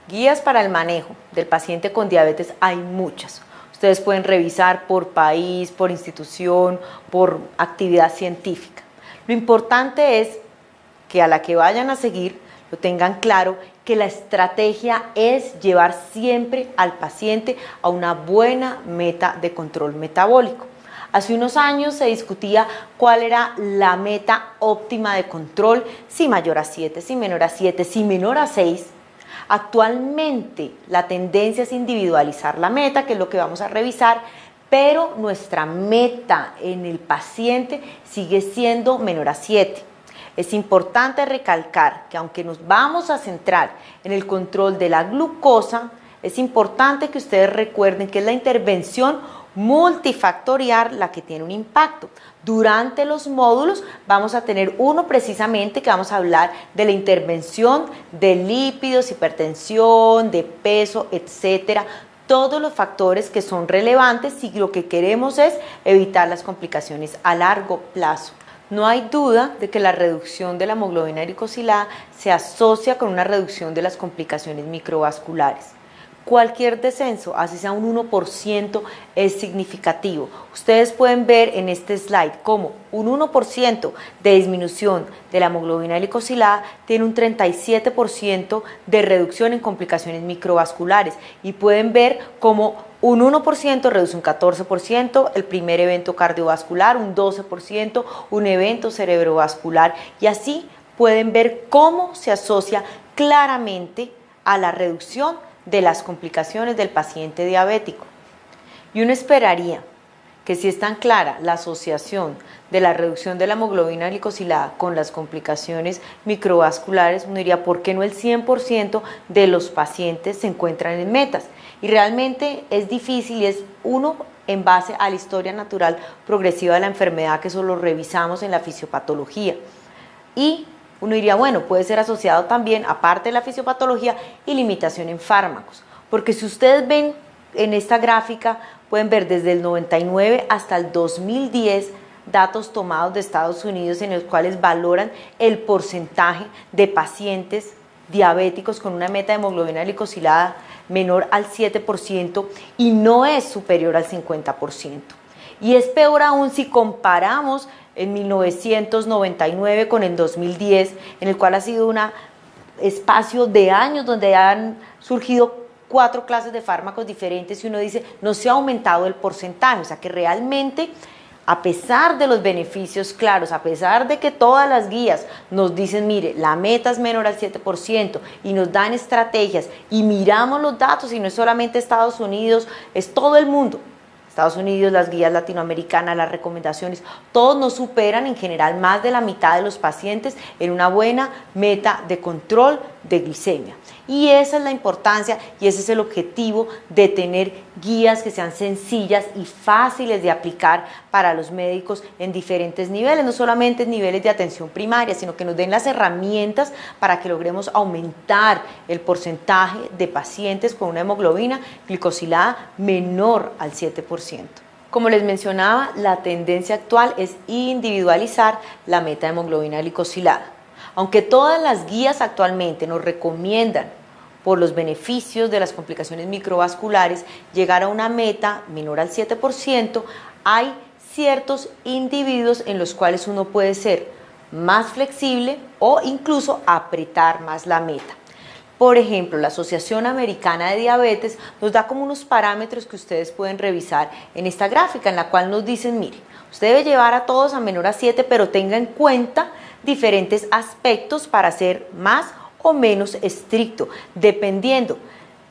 Guías para el manejo del paciente con diabetes hay muchas. Ustedes pueden revisar por país, por institución, por actividad científica. Lo importante es que a la que vayan a seguir lo tengan claro, que la estrategia es llevar siempre al paciente a una buena meta de control metabólico. Hace unos años se discutía cuál era la meta óptima de control, si mayor a 7, si menor a 7, si menor a 6. Actualmente la tendencia es individualizar la meta, que es lo que vamos a revisar, pero nuestra meta en el paciente sigue siendo menor a 7. Es importante recalcar que aunque nos vamos a centrar en el control de la glucosa, es importante que ustedes recuerden que es la intervención multifactorial la que tiene un impacto. Durante los módulos vamos a tener uno precisamente que vamos a hablar de la intervención de lípidos, hipertensión, de peso, etcétera. Todos los factores que son relevantes y lo que queremos es evitar las complicaciones a largo plazo. No hay duda de que la reducción de la hemoglobina glicosilada se asocia con una reducción de las complicaciones microvasculares. Cualquier descenso, así sea un 1%, es significativo. Ustedes pueden ver en este slide cómo un 1% de disminución de la hemoglobina glicosilada tiene un 37% de reducción en complicaciones microvasculares y pueden ver cómo un 1% reduce un 14% el primer evento cardiovascular, un 12% un evento cerebrovascular y así pueden ver cómo se asocia claramente a la reducción de las complicaciones del paciente diabético. Y uno esperaría que si es tan clara la asociación de la reducción de la hemoglobina glicosilada con las complicaciones microvasculares, uno diría, ¿por qué no el 100% de los pacientes se encuentran en metas? Y realmente es difícil y es uno en base a la historia natural progresiva de la enfermedad, que eso lo revisamos en la fisiopatología. Y uno diría, bueno, puede ser asociado también, aparte de la fisiopatología, y limitación en fármacos. Porque si ustedes ven en esta gráfica, pueden ver desde el 99 hasta el 2010 datos tomados de Estados Unidos en los cuales valoran el porcentaje de pacientes diabéticos con una meta de hemoglobina glicosilada menor al 7% y no es superior al 50%. Y es peor aún si comparamos en 1999 con el 2010, en el cual ha sido un espacio de años donde han surgido 4 clases de fármacos diferentes y uno dice, no se ha aumentado el porcentaje, o sea que realmente, a pesar de los beneficios claros, a pesar de que todas las guías nos dicen, mire, la meta es menor al 7% y nos dan estrategias y miramos los datos y no es solamente Estados Unidos, es todo el mundo. Estados Unidos, las guías latinoamericanas, las recomendaciones, todos nos superan en general más de la mitad de los pacientes en una buena meta de control de glicemia. Y esa es la importancia y ese es el objetivo de tener guías que sean sencillas y fáciles de aplicar para los médicos en diferentes niveles, no solamente en niveles de atención primaria, sino que nos den las herramientas para que logremos aumentar el porcentaje de pacientes con una hemoglobina glicosilada menor al 7%. Como les mencionaba, la tendencia actual es individualizar la meta de hemoglobina glicosilada. Aunque todas las guías actualmente nos recomiendan, por los beneficios de las complicaciones microvasculares, llegar a una meta menor al 7%, hay ciertos individuos en los cuales uno puede ser más flexible o incluso apretar más la meta. Por ejemplo, la Asociación Americana de Diabetes nos da como unos parámetros que ustedes pueden revisar en esta gráfica, en la cual nos dicen, mire, usted debe llevar a todos a menor a 7, pero tenga en cuenta diferentes aspectos para ser más o menos estricto, dependiendo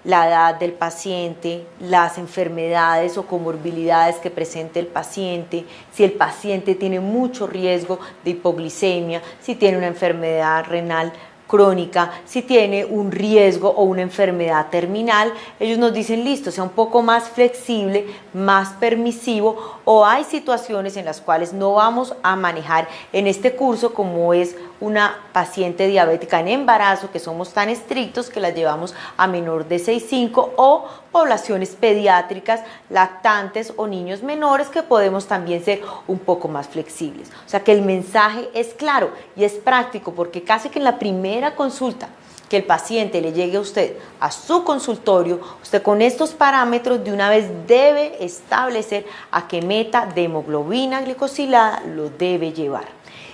la edad del paciente, las enfermedades o comorbilidades que presente el paciente, si el paciente tiene mucho riesgo de hipoglicemia, si tiene una enfermedad renal crónica, si tiene un riesgo o una enfermedad terminal, ellos nos dicen, listo, sea un poco más flexible, más permisivo, o hay situaciones en las cuales no vamos a manejar en este curso, como es una paciente diabética en embarazo, que somos tan estrictos que la llevamos a menor de 6,5, o poblaciones pediátricas, lactantes o niños menores, que podemos también ser un poco más flexibles. O sea que el mensaje es claro y es práctico, porque casi que en la primera primera consulta que el paciente le llegue a usted a su consultorio, usted con estos parámetros de una vez debe establecer a qué meta de hemoglobina glicosilada lo debe llevar.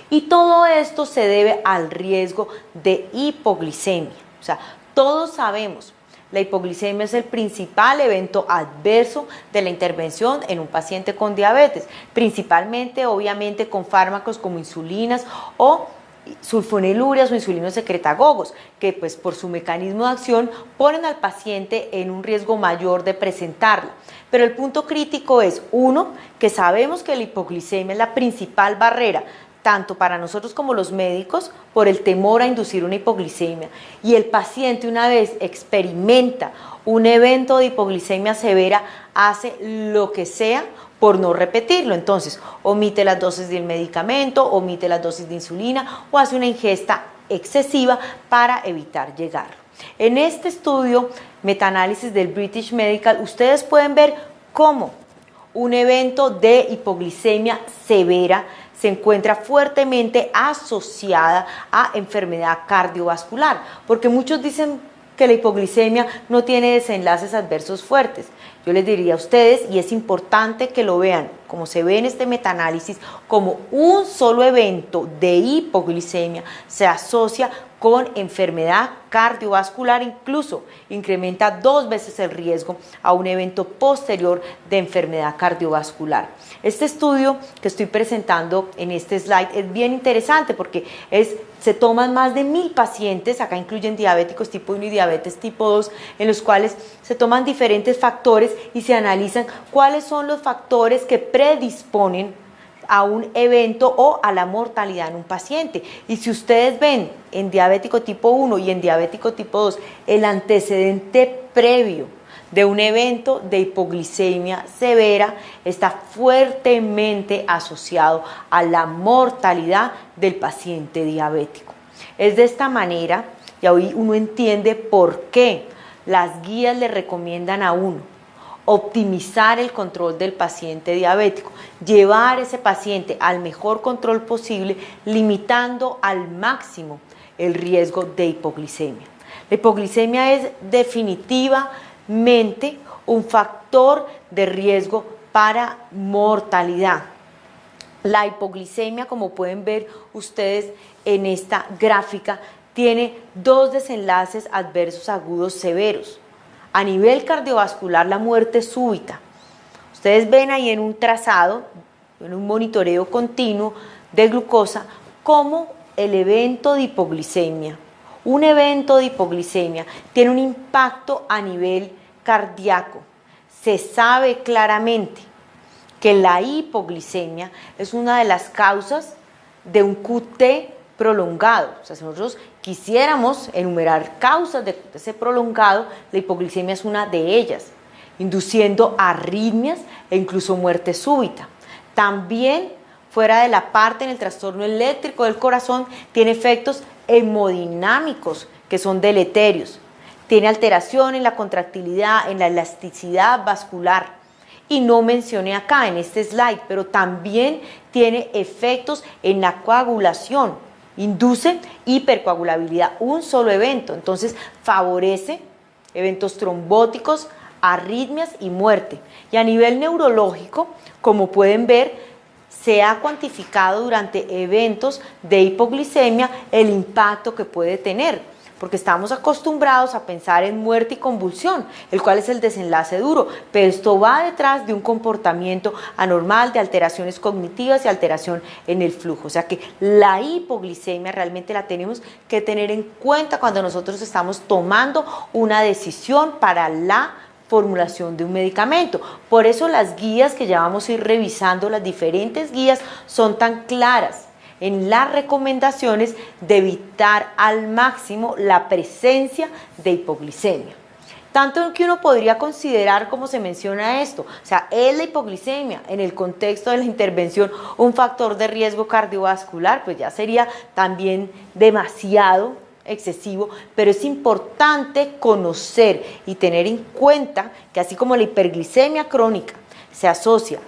Y todo esto se debe al riesgo de hipoglicemia. O sea, todos sabemos, la hipoglicemia es el principal evento adverso de la intervención en un paciente con diabetes, principalmente, obviamente, con fármacos como insulinas o sulfonilurias o insulinos secretagogos, que pues por su mecanismo de acción ponen al paciente en un riesgo mayor de presentarla. Pero el punto crítico es, uno, que sabemos que la hipoglicemia es la principal barrera, tanto para nosotros como los médicos, por el temor a inducir una hipoglicemia. Y el paciente, una vez experimenta un evento de hipoglicemia severa, hace lo que sea por no repetirlo. Entonces, omite las dosis del medicamento, omite las dosis de insulina o hace una ingesta excesiva para evitar llegarlo. En este estudio, metaanálisis del British Medical, ustedes pueden ver cómo un evento de hipoglicemia severa se encuentra fuertemente asociada a enfermedad cardiovascular, porque muchos dicen que la hipoglicemia no tiene desenlaces adversos fuertes. Yo les diría a ustedes, y es importante que lo vean, como se ve en este metaanálisis, como un solo evento de hipoglicemia se asocia con enfermedad cardiovascular, incluso incrementa 2 veces el riesgo a un evento posterior de enfermedad cardiovascular. Este estudio que estoy presentando en este slide es bien interesante porque se toman más de 1000 pacientes, acá incluyen diabéticos tipo 1 y diabetes tipo 2, en los cuales se toman diferentes factores y se analizan cuáles son los factores que predisponen a un evento o a la mortalidad en un paciente. Y si ustedes ven en diabético tipo 1 y en diabético tipo 2 el antecedente previo de un evento de hipoglicemia severa, está fuertemente asociado a la mortalidad del paciente diabético. Es de esta manera, y hoy uno entiende por qué las guías le recomiendan a uno optimizar el control del paciente diabético, llevar ese paciente al mejor control posible, limitando al máximo el riesgo de hipoglicemia. La hipoglicemia es definitivamente un factor de riesgo para mortalidad. La hipoglicemia, como pueden ver ustedes en esta gráfica, tiene 2 desenlaces adversos agudos severos. A nivel cardiovascular, la muerte súbita. Ustedes ven ahí en un trazado, en un monitoreo continuo de glucosa, cómo el evento de hipoglicemia, un evento de hipoglicemia tiene un impacto a nivel cardíaco. Se sabe claramente que la hipoglicemia es una de las causas de un QT prolongado. O sea, si nosotros quisiéramos enumerar causas de ese prolongado, la hipoglicemia es una de ellas, induciendo arritmias e incluso muerte súbita. También, fuera de la parte en el trastorno eléctrico del corazón, tiene efectos hemodinámicos que son deleterios. Tiene alteración en la contractilidad, en la elasticidad vascular. Y no mencioné acá en este slide, pero también tiene efectos en la coagulación. Induce hipercoagulabilidad, un solo evento, entonces favorece eventos trombóticos, arritmias y muerte. Y a nivel neurológico, como pueden ver, se ha cuantificado durante eventos de hipoglicemia el impacto que puede tener, porque estamos acostumbrados a pensar en muerte y convulsión, el cual es el desenlace duro, pero esto va detrás de un comportamiento anormal, de alteraciones cognitivas y alteración en el flujo. O sea que la hipoglicemia realmente la tenemos que tener en cuenta cuando nosotros estamos tomando una decisión para la formulación de un medicamento. Por eso las guías que ya vamos a ir revisando, las diferentes guías, son tan claras en las recomendaciones de evitar al máximo la presencia de hipoglicemia. Tanto que uno podría considerar, como se menciona esto, o sea, ¿es la hipoglicemia en el contexto de la intervención un factor de riesgo cardiovascular? Pues ya sería también demasiado excesivo, pero es importante conocer y tener en cuenta que así como la hiperglicemia crónica se asocia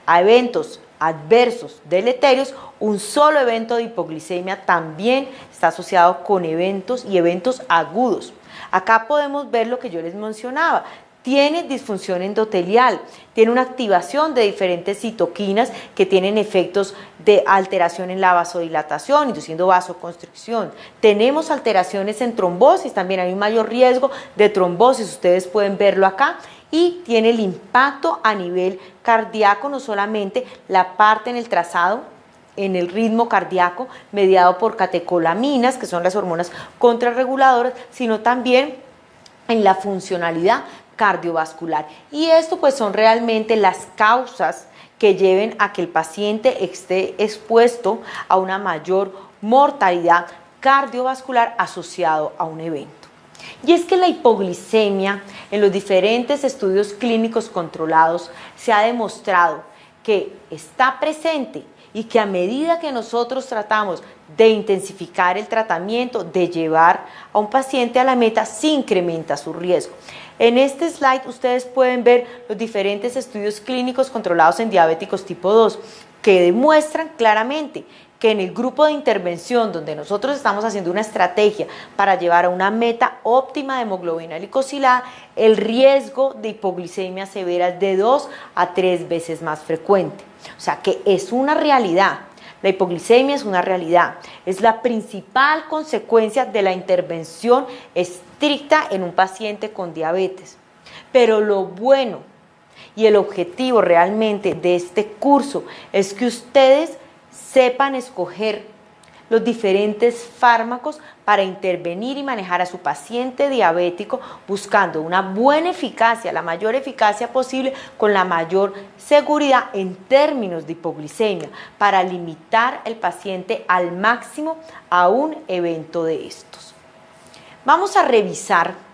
a eventos adversos deleterios, un solo evento de hipoglicemia también está asociado con eventos y eventos agudos. Acá podemos ver lo que yo les mencionaba. Tiene disfunción endotelial, tiene una activación de diferentes citoquinas que tienen efectos de alteración en la vasodilatación, induciendo vasoconstricción. Tenemos alteraciones en trombosis, también hay un mayor riesgo de trombosis, ustedes pueden verlo acá. Y tiene el impacto a nivel cardíaco, no solamente la parte en el trazado, en el ritmo cardíaco, mediado por catecolaminas, que son las hormonas contrarreguladoras, sino también en la funcionalidad cardiovascular. Y esto pues son realmente las causas que lleven a que el paciente esté expuesto a una mayor mortalidad cardiovascular asociado a un evento. Y es que la hipoglicemia en los diferentes estudios clínicos controlados se ha demostrado que está presente y que a medida que nosotros tratamos de intensificar el tratamiento, de llevar a un paciente a la meta, se incrementa su riesgo. En este slide ustedes pueden ver los diferentes estudios clínicos controlados en diabéticos tipo 2 que demuestran claramente que en el grupo de intervención donde nosotros estamos haciendo una estrategia para llevar a una meta óptima de hemoglobina glicosilada, el riesgo de hipoglicemia severa es de 2 a 3 veces más frecuente. O sea que es una realidad. La hipoglicemia es una realidad, es la principal consecuencia de la intervención estricta en un paciente con diabetes. Pero lo bueno y el objetivo realmente de este curso es que ustedes sepan escoger los diferentes fármacos para intervenir y manejar a su paciente diabético buscando una buena eficacia, la mayor eficacia posible con la mayor seguridad en términos de hipoglicemia para limitar al paciente al máximo a un evento de estos. Vamos a revisar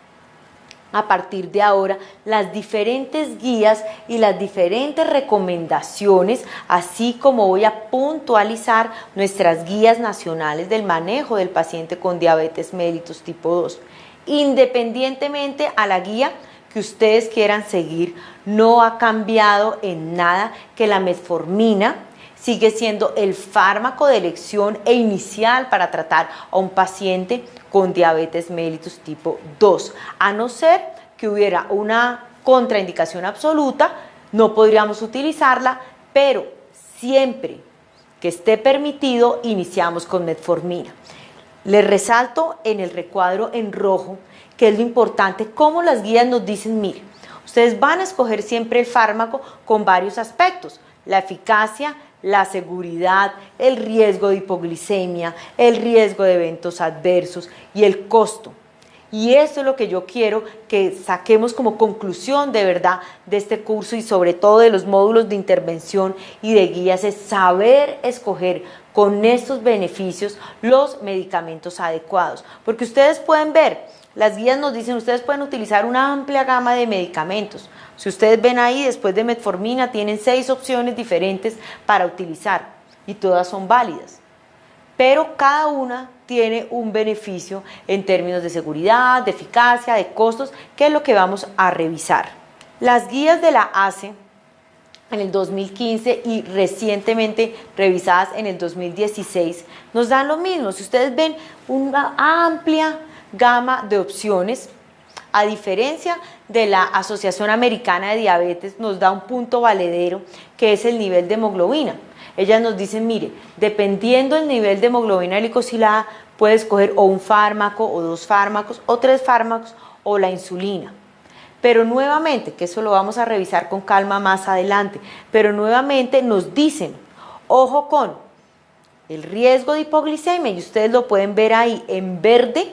a partir de ahora las diferentes guías y las diferentes recomendaciones, así como voy a puntualizar nuestras guías nacionales del manejo del paciente con diabetes mellitus tipo 2. Independientemente a la guía que ustedes quieran seguir, no ha cambiado en nada que la metformina sigue siendo el fármaco de elección e inicial para tratar a un paciente con diabetes mellitus tipo 2. A no ser que hubiera una contraindicación absoluta, no podríamos utilizarla, pero siempre que esté permitido, iniciamos con metformina. Les resalto en el recuadro en rojo que es lo importante, como las guías nos dicen, mire, ustedes van a escoger siempre el fármaco con varios aspectos, la eficacia, la seguridad, el riesgo de hipoglicemia, el riesgo de eventos adversos y el costo. Y eso es lo que yo quiero que saquemos como conclusión de verdad de este curso y sobre todo de los módulos de intervención y de guías, es saber escoger con estos beneficios los medicamentos adecuados. Porque ustedes pueden ver, las guías nos dicen, ustedes pueden utilizar una amplia gama de medicamentos. Si ustedes ven ahí, después de metformina, tienen 6 opciones diferentes para utilizar y todas son válidas. Pero cada una tiene un beneficio en términos de seguridad, de eficacia, de costos, que es lo que vamos a revisar. Las guías de la ACE en el 2015 y recientemente revisadas en el 2016 nos dan lo mismo. Si ustedes ven una amplia gama de opciones, a diferencia de la Asociación Americana de Diabetes, nos da un punto valedero que es el nivel de hemoglobina. Ellas nos dicen, mire, dependiendo del nivel de hemoglobina glicosilada, puede escoger o un fármaco, o 2 fármacos, o 3 fármacos, o la insulina. Pero nuevamente, que eso lo vamos a revisar con calma más adelante, pero nuevamente nos dicen, ojo con el riesgo de hipoglicemia, y ustedes lo pueden ver ahí en verde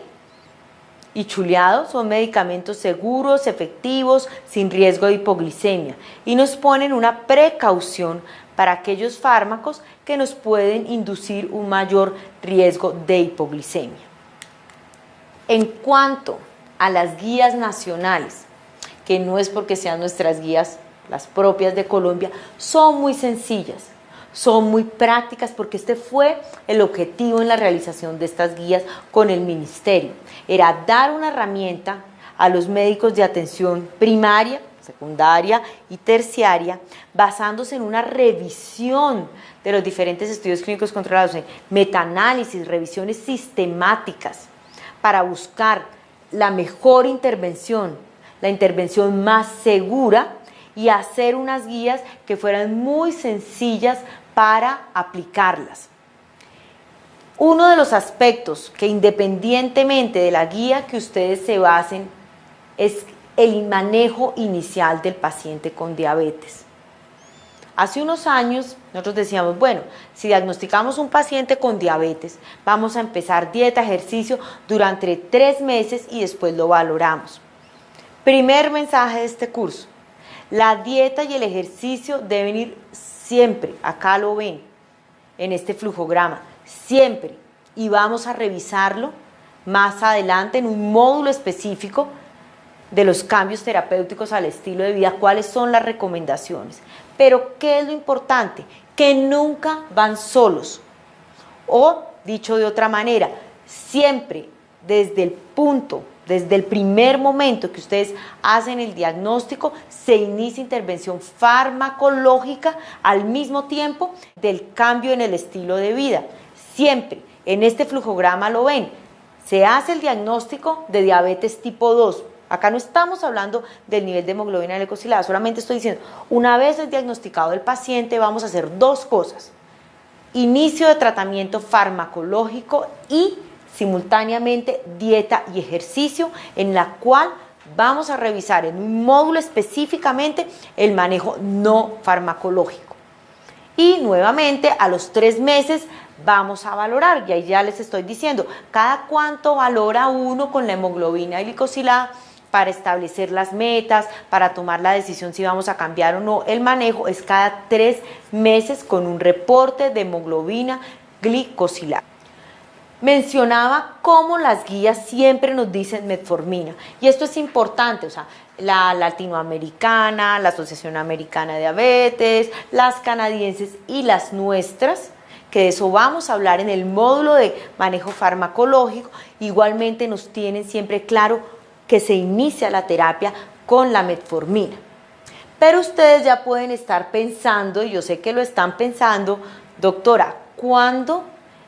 y chuleado, son medicamentos seguros, efectivos, sin riesgo de hipoglicemia, y nos ponen una precaución para aquellos fármacos que nos pueden inducir un mayor riesgo de hipoglicemia. En cuanto a las guías nacionales, que no es porque sean nuestras guías, las propias de Colombia, son muy sencillas, son muy prácticas, porque este fue el objetivo en la realización de estas guías con el ministerio. Era dar una herramienta a los médicos de atención primaria, secundaria y terciaria, basándose en una revisión de los diferentes estudios clínicos controlados, en metaanálisis, revisiones sistemáticas, para buscar la mejor intervención, la intervención más segura, y hacer unas guías que fueran muy sencillas para aplicarlas. Uno de los aspectos que, independientemente de la guía que ustedes se basen, es el manejo inicial del paciente con diabetes. Hace unos años nosotros decíamos, bueno, si diagnosticamos un paciente con diabetes, vamos a empezar dieta, ejercicio durante 3 meses y después lo valoramos. Primer mensaje de este curso: la dieta y el ejercicio deben ir siempre, acá lo ven, en este flujograma, siempre, y vamos a revisarlo más adelante en un módulo específico de los cambios terapéuticos al estilo de vida, cuáles son las recomendaciones. Pero ¿qué es lo importante? Que nunca van solos, o dicho de otra manera, siempre desde el primer momento que ustedes hacen el diagnóstico, se inicia intervención farmacológica al mismo tiempo del cambio en el estilo de vida. Siempre, en este flujograma lo ven, se hace el diagnóstico de diabetes tipo 2. Acá no estamos hablando del nivel de hemoglobina glicosilada, solamente estoy diciendo, una vez es diagnosticado el paciente, vamos a hacer 2 cosas: inicio de tratamiento farmacológico y simultáneamente dieta y ejercicio, en la cual vamos a revisar en un módulo específicamente el manejo no farmacológico. Y nuevamente a los 3 meses vamos a valorar, y ahí ya les estoy diciendo, cada cuánto valora uno con la hemoglobina glicosilada para establecer las metas, para tomar la decisión si vamos a cambiar o no el manejo, es cada 3 meses con un reporte de hemoglobina glicosilada. Mencionaba cómo las guías siempre nos dicen metformina, y esto es importante, o sea, la latinoamericana, la Asociación Americana de Diabetes, las canadienses y las nuestras, que de eso vamos a hablar en el módulo de manejo farmacológico, igualmente nos tienen siempre claro que se inicia la terapia con la metformina. Pero ustedes ya pueden estar pensando, y yo sé que lo están pensando, doctora, ¿cuándo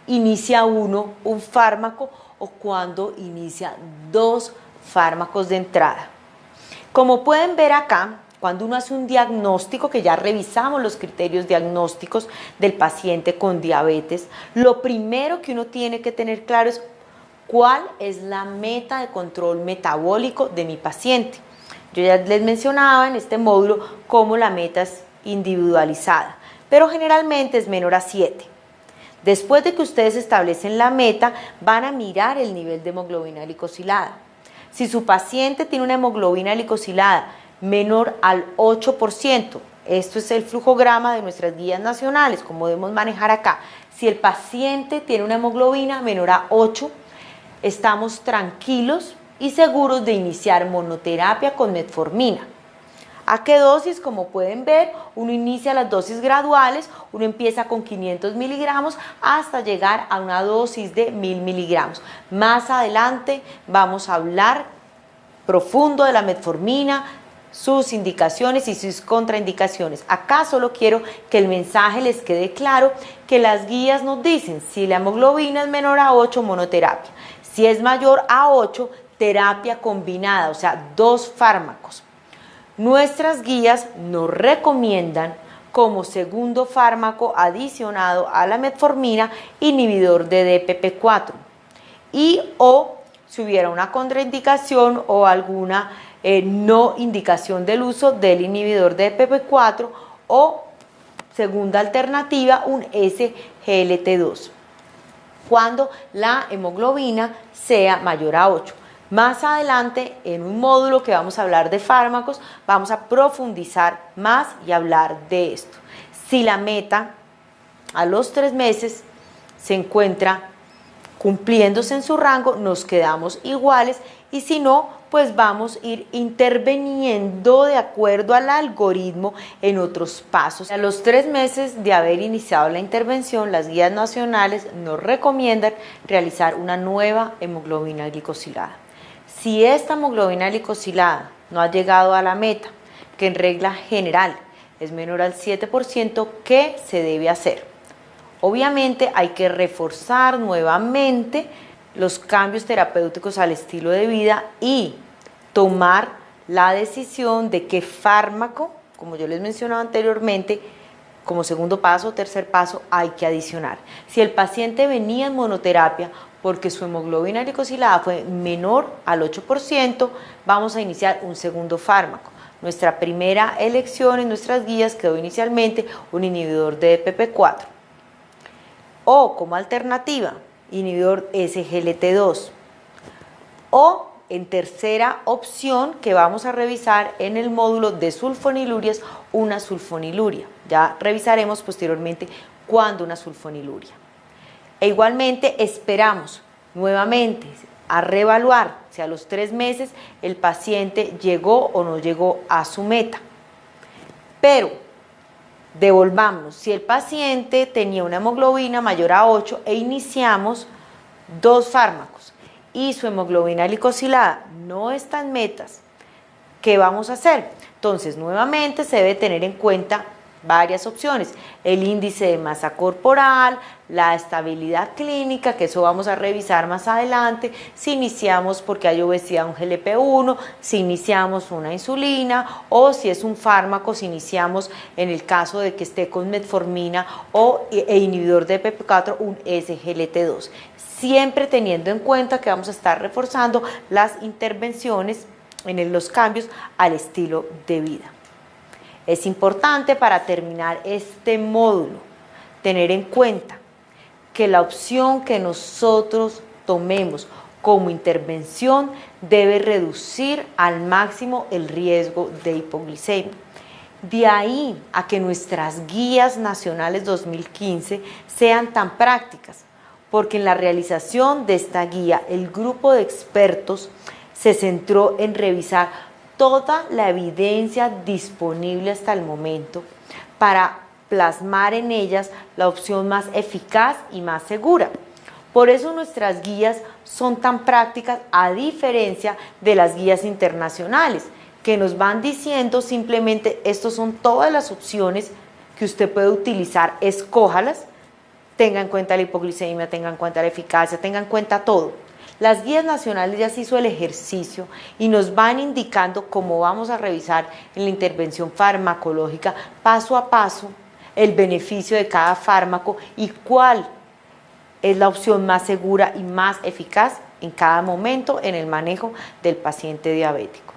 inicia uno un fármaco o cuándo inicia 2 fármacos de entrada? Como pueden ver acá, cuando uno hace un diagnóstico, que ya revisamos los criterios diagnósticos del paciente con diabetes, lo primero que uno tiene que tener claro es cuál es la meta de control metabólico de mi paciente. Yo ya les mencionaba en este módulo cómo la meta es individualizada, pero generalmente es menor a 7. Después de que ustedes establecen la meta, van a mirar el nivel de hemoglobina glicosilada. Si su paciente tiene una hemoglobina glicosilada menor al 8%, esto es el flujograma de nuestras guías nacionales, como debemos manejar acá. Si el paciente tiene una hemoglobina menor a 8, estamos tranquilos y seguros de iniciar monoterapia con metformina. ¿A qué dosis? Como pueden ver, uno inicia las dosis graduales, uno empieza con 500 miligramos hasta llegar a una dosis de 1000 miligramos. Más adelante vamos a hablar profundo de la metformina, sus indicaciones y sus contraindicaciones. Acá solo quiero que el mensaje les quede claro, que las guías nos dicen, si la hemoglobina es menor a 8, monoterapia. Si es mayor a 8, terapia combinada, o sea, 2 fármacos. Nuestras guías nos recomiendan como segundo fármaco adicionado a la metformina, inhibidor de DPP4, y o si hubiera una contraindicación o alguna no indicación del uso del inhibidor de DPP4, o segunda alternativa, un SGLT2, cuando la hemoglobina sea mayor a 8. Más adelante, en un módulo que vamos a hablar de fármacos, vamos a profundizar más y hablar de esto. Si la meta a los 3 meses se encuentra cumpliéndose en su rango, nos quedamos iguales, y si no, pues vamos a ir interviniendo de acuerdo al algoritmo en otros pasos. A los 3 meses de haber iniciado la intervención, las guías nacionales nos recomiendan realizar una nueva hemoglobina glicosilada. Si esta hemoglobina glicosilada no ha llegado a la meta, que en regla general es menor al 7%, ¿qué se debe hacer? Obviamente hay que reforzar nuevamente los cambios terapéuticos al estilo de vida y tomar la decisión de qué fármaco, como yo les mencionaba anteriormente, como segundo paso o tercer paso, hay que adicionar. Si el paciente venía en monoterapia porque su hemoglobina glicosilada fue menor al 8%, vamos a iniciar un segundo fármaco. Nuestra primera elección en nuestras guías quedó inicialmente un inhibidor de DPP-4 o como alternativa, inhibidor SGLT2 o en tercera opción que vamos a revisar en el módulo de sulfonilurias, una sulfoniluria. Ya revisaremos posteriormente cuándo una sulfoniluria. E igualmente esperamos nuevamente a reevaluar si a los 3 meses el paciente llegó o no llegó a su meta. Pero devolvámonos, si el paciente tenía una hemoglobina mayor a 8 e iniciamos 2 fármacos y su hemoglobina glicosilada no está en metas, ¿qué vamos a hacer? Entonces, nuevamente se debe tener en cuenta varias opciones: el índice de masa corporal, la estabilidad clínica, que eso vamos a revisar más adelante, si iniciamos porque hay obesidad un GLP-1, si iniciamos una insulina o si es un fármaco, si iniciamos en el caso de que esté con metformina e inhibidor de DPP-4 un SGLT2, siempre teniendo en cuenta que vamos a estar reforzando las intervenciones en los cambios al estilo de vida. Es importante para terminar este módulo tener en cuenta que la opción que nosotros tomemos como intervención debe reducir al máximo el riesgo de hipoglicemia. De ahí a que nuestras guías nacionales 2015 sean tan prácticas, porque en la realización de esta guía el grupo de expertos se centró en revisar toda la evidencia disponible hasta el momento para plasmar en ellas la opción más eficaz y más segura. Por eso nuestras guías son tan prácticas, a diferencia de las guías internacionales, que nos van diciendo simplemente estas son todas las opciones que usted puede utilizar, escójalas, tenga en cuenta la hipoglicemia, tenga en cuenta la eficacia, tenga en cuenta todo. Las guías nacionales ya se hizo el ejercicio y nos van indicando cómo vamos a revisar en la intervención farmacológica paso a paso el beneficio de cada fármaco y cuál es la opción más segura y más eficaz en cada momento en el manejo del paciente diabético.